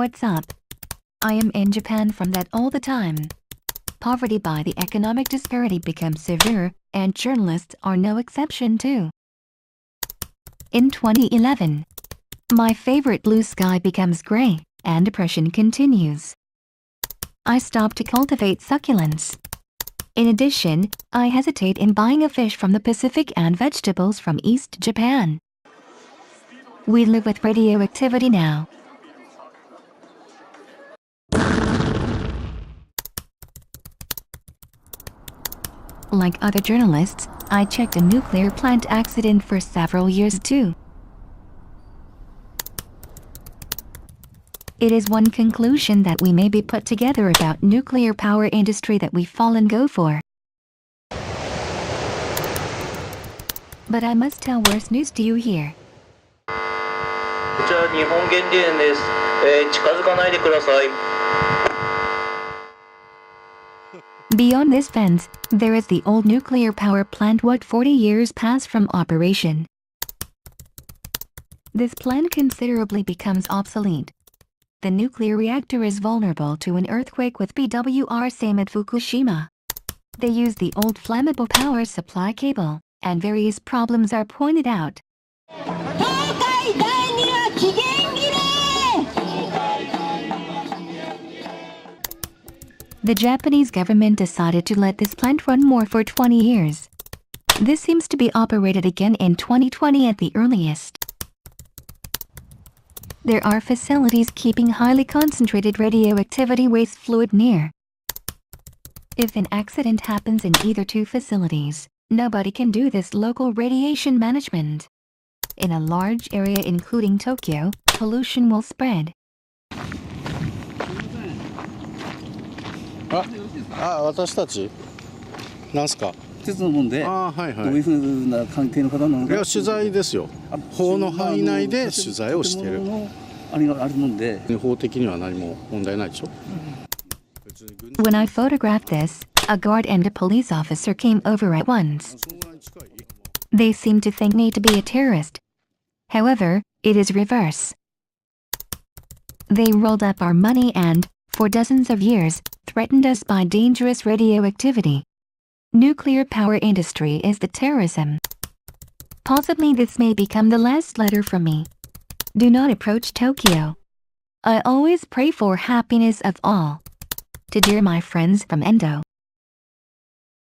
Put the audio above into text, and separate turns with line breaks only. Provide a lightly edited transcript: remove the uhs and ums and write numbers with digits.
what's up. I am in Japan from that all the time. Poverty by the economic disparity becomes severe, and journalists are no exception too. In 2011, my favorite blue sky becomes gray, and depression continues. I stop to cultivate succulents. In addition, I hesitate in buying a fish from the Pacific and vegetables from East Japan. We live with radioactivity now. Like other journalists, I checked a nuclear plant accident for several years too. It is one conclusion that we may be put together about nuclear power industry that we fall and go for. But I must tell worse news to you here.
こちら日本原理園です。近づかないでください。
Beyond this fence, there is the old nuclear power plant. What 40 years pass from operation. This plant considerably becomes obsolete. The nuclear reactor is vulnerable to an earthquake with BWR, same at Fukushima. They use the old flammable power supply cable, and various problems are pointed out. The Japanese government decided to let this plant run more for 20 years. This seems to be operated again in 2020 at the earliest. There are facilities keeping highly concentrated radioactivity waste fluid near. If an accident happens in either two facilities, nobody can do this local radiation management. In a large area including Tokyo, pollution will spread.
私たちなんすか
季節のもんで、
はいはい、
どういうふうな関係の方なのか。
いや取材ですよ。法の範囲内で取材をしている。
あれがあるもんで。
法的には何も問題ないでしょ。
When I photographed this, a guard and a police officer came over at once. They seemed to think me to be a terrorist. However, it is reverse. They rolled up our money and, for dozens of years, threatened us by dangerous radioactivity. Nuclear power industry is the terrorism. Possibly this may become the last letter from me. Do not approach Tokyo. I always pray for happiness of all. To dear my friends from Endo.